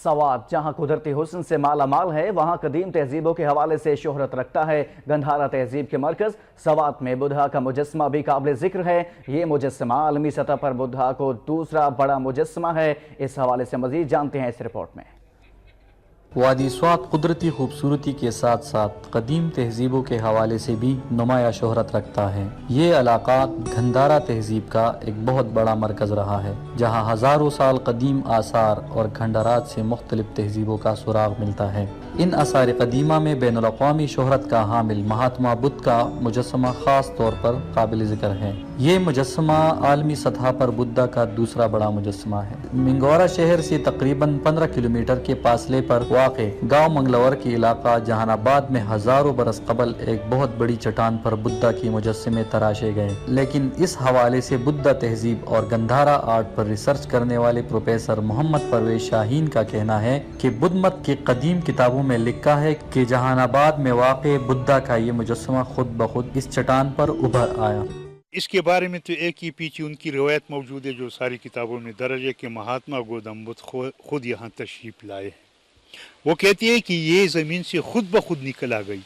سوات جہاں قدرتی حسن سے مالا مال ہے، وہاں قدیم تہذیبوں کے حوالے سے شہرت رکھتا ہے۔ گندھارا تہذیب کے مرکز سوات میں بدھا کا مجسمہ بھی قابل ذکر ہے۔ یہ مجسمہ عالمی سطح پر بدھا کو دوسرا بڑا مجسمہ ہے۔ اس حوالے سے مزید جانتے ہیں اس رپورٹ میں۔ وادی سوات قدرتی خوبصورتی کے ساتھ ساتھ قدیم تہذیبوں کے حوالے سے بھی نمایاں شہرت رکھتا ہے۔ یہ علاقہ گندھارا تہذیب کا ایک بہت بڑا مرکز رہا ہے، جہاں ہزاروں سال قدیم آثار اور کھنڈرات سے مختلف تہذیبوں کا سراغ ملتا ہے۔ ان آثار قدیمہ میں بین الاقوامی شہرت کا حامل مہاتما بدھ کا مجسمہ خاص طور پر قابل ذکر ہے۔ یہ مجسمہ عالمی سطح پر بدھا کا دوسرا بڑا مجسمہ ہے۔ منگورا شہر سے تقریباً 15 کلومیٹر کے فاصلے پر واقع گاؤں منگلور کے علاقہ جہان آباد میں ہزاروں برس قبل ایک بہت بڑی چٹان پر بدھا کے مجسمے تراشے گئے، لیکن اس حوالے سے بدھا تہذیب اور گندھارا آرٹ پر ریسرچ کرنے والے پروفیسر محمد پرویز شاہین کا کہنا ہے کہ بدھ مت کی قدیم کتابوں میں لکھا ہے کہ جہان آباد میں واقع بدھا کا یہ مجسمہ خود بخود اس چٹان پر ابھر آیا۔ اس کے بارے میں تو ایک ہی پیچھے ان کی روایت موجود ہے جو ساری کتابوں میں درج ہے کہ مہاتما گوتم بدھ خود یہاں تشریف لائے۔ وہ کہتی ہے کہ یہ زمین سے خود بخود نکل آ گئی،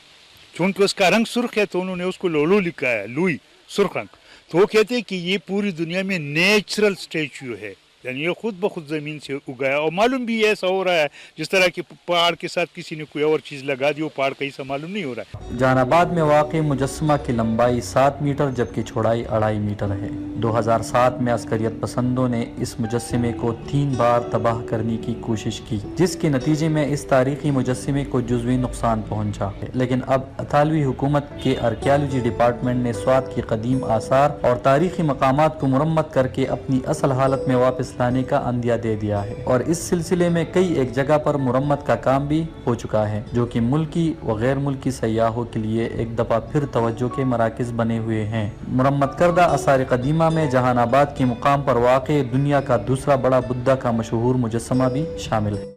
چونکہ اس کا رنگ سرخ ہے تو انہوں نے اس کو لولو لکھا ہے، لوئی سرخ رنگ۔ تو وہ کہتے ہیں کہ یہ پوری دنیا میں نیچرل اسٹیچو ہے، یعنی یہ خود بخود زمین سے اگایا، اور معلوم بھی ایسا ہو رہا ہے جس طرح کہ پہاڑ کے ساتھ کسی نے کوئی اور چیز لگا دی، وہ پہاڑ کہیں سے معلوم نہیں ہو رہا ہے۔ جہان آباد میں واقع مجسمہ کی لمبائی 7 میٹر جبکہ چوڑائی 2.5 میٹر ہے۔ 2007 میں عسکریت پسندوں نے اس مجسمے کو 3 بار تباہ کرنے کی کوشش کی، جس کے نتیجے میں اس تاریخی مجسمے کو جزوی نقصان پہنچا، لیکن اب اطالوی حکومت کے آرکیالوجی ڈپارٹمنٹ نے سوات کے قدیم آثار اور تاریخی مقامات کو مرمت کر کے اپنی اصل حالت میں واپس لانے کا عندیہ دے دیا ہے، اور اس سلسلے میں کئی ایک جگہ پر مرمت کا کام بھی ہو چکا ہے، جو کہ ملکی و غیر ملکی سیاحوں کے لیے ایک دفعہ پھر توجہ کے مراکز بنے ہوئے ہیں۔ مرمت کردہ آثار قدیمہ میں جہان آباد کے مقام پر واقع دنیا کا دوسرا بڑا بدھا کا مشہور مجسمہ بھی شامل ہے۔